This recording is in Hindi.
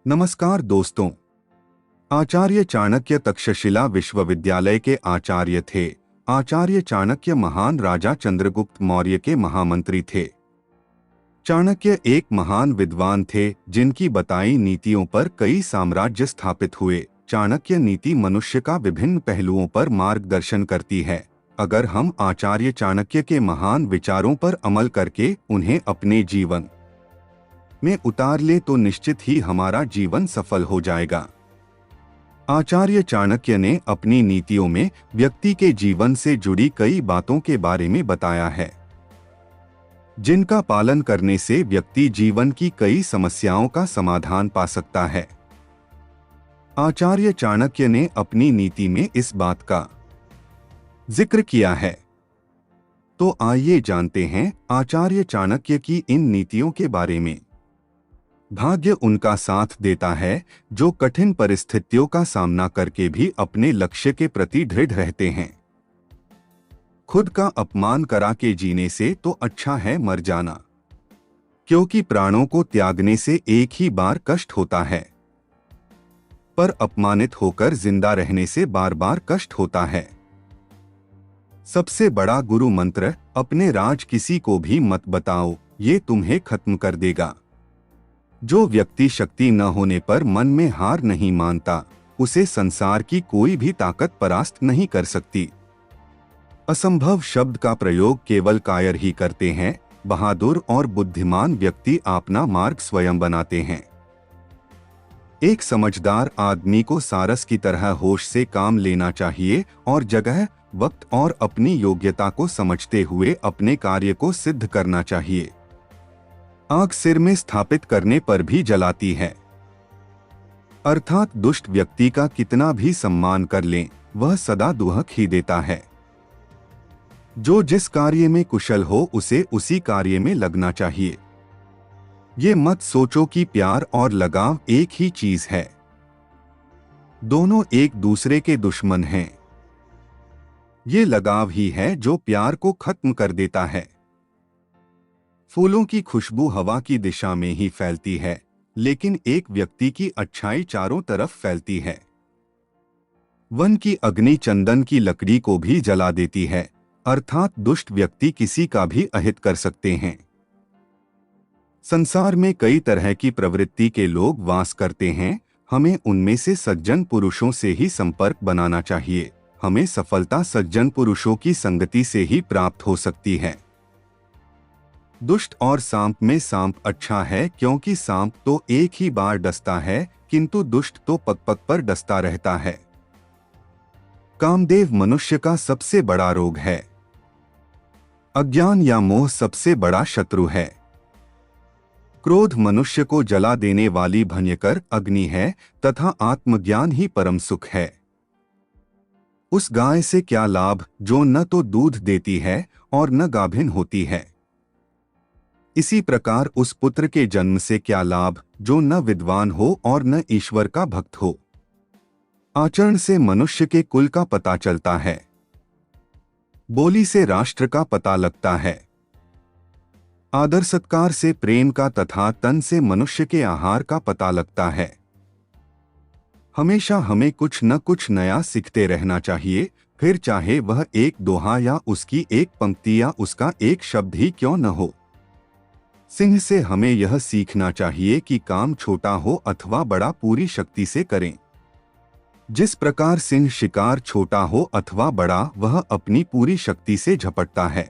नमस्कार दोस्तों। आचार्य चाणक्य तक्षशिला विश्वविद्यालय के आचार्य थे। आचार्य चाणक्य महान राजा चंद्रगुप्त मौर्य के महामंत्री थे। चाणक्य एक महान विद्वान थे जिनकी बताई नीतियों पर कई साम्राज्य स्थापित हुए। चाणक्य नीति मनुष्य का विभिन्न पहलुओं पर मार्गदर्शन करती है। अगर हम आचार्य चाणक्य के महान विचारों पर अमल करके उन्हें अपने जीवन में उतार ले तो निश्चित ही हमारा जीवन सफल हो जाएगा। आचार्य चाणक्य ने अपनी नीतियों में व्यक्ति के जीवन से जुड़ी कई बातों के बारे में बताया है, जिनका पालन करने से व्यक्ति जीवन की कई समस्याओं का समाधान पा सकता है। आचार्य चाणक्य ने अपनी नीति में इस बात का जिक्र किया है। तो आइए जानते हैं आचार्य चाणक्य की इन नीतियों के बारे में। भाग्य उनका साथ देता है जो कठिन परिस्थितियों का सामना करके भी अपने लक्ष्य के प्रति दृढ़ रहते हैं। खुद का अपमान करा के जीने से तो अच्छा है मर जाना, क्योंकि प्राणों को त्यागने से एक ही बार कष्ट होता है, पर अपमानित होकर जिंदा रहने से बार बार कष्ट होता है। सबसे बड़ा गुरु मंत्र, अपने राज किसी को भी मत बताओ, ये तुम्हें खत्म कर देगा। जो व्यक्ति शक्ति न होने पर मन में हार नहीं मानता, उसे संसार की कोई भी ताकत परास्त नहीं कर सकती। असंभव शब्द का प्रयोग केवल कायर ही करते हैं। बहादुर और बुद्धिमान व्यक्ति अपना मार्ग स्वयं बनाते हैं। एक समझदार आदमी को सारस की तरह होश से काम लेना चाहिए और जगह, वक्त और अपनी योग्यता को समझते हुए अपने कार्य को सिद्ध करना चाहिए। आग सिर में स्थापित करने पर भी जलाती है, अर्थात दुष्ट व्यक्ति का कितना भी सम्मान कर लें, वह सदा दुहक ही देता है। जो जिस कार्य में कुशल हो उसे उसी कार्य में लगना चाहिए। ये मत सोचो कि प्यार और लगाव एक ही चीज है। दोनों एक दूसरे के दुश्मन हैं। ये लगाव ही है जो प्यार को खत्म कर देता है। फूलों की खुशबू हवा की दिशा में ही फैलती है, लेकिन एक व्यक्ति की अच्छाई चारों तरफ फैलती है। वन की अग्नि चंदन की लकड़ी को भी जला देती है, अर्थात दुष्ट व्यक्ति किसी का भी अहित कर सकते हैं। संसार में कई तरह की प्रवृत्ति के लोग वास करते हैं। हमें उनमें से सज्जन पुरुषों से ही संपर्क बनाना चाहिए। हमें सफलता सज्जन पुरुषों की संगति से ही प्राप्त हो सकती है। दुष्ट और सांप में सांप अच्छा है, क्योंकि सांप तो एक ही बार डसता है, किंतु दुष्ट तो पग पग पर डसता रहता है। कामदेव मनुष्य का सबसे बड़ा रोग है। अज्ञान या मोह सबसे बड़ा शत्रु है। क्रोध मनुष्य को जला देने वाली भयंकर अग्नि है तथा आत्मज्ञान ही परम सुख है। उस गाय से क्या लाभ जो न तो दूध देती है और न गाभिन होती है। इसी प्रकार उस पुत्र के जन्म से क्या लाभ जो न विद्वान हो और न ईश्वर का भक्त हो। आचरण से मनुष्य के कुल का पता चलता है। बोली से राष्ट्र का पता लगता है। आदर सत्कार से प्रेम का तथा तन से मनुष्य के आहार का पता लगता है। हमेशा हमें कुछ न कुछ नया सीखते रहना चाहिए, फिर चाहे वह एक दोहा या उसकी एक पंक्ति या उसका एक शब्द ही क्यों न हो। सिंह से हमें यह सीखना चाहिए कि काम छोटा हो अथवा बड़ा पूरी शक्ति से करें। जिस प्रकार सिंह शिकार छोटा हो अथवा बड़ा वह अपनी पूरी शक्ति से झपटता है।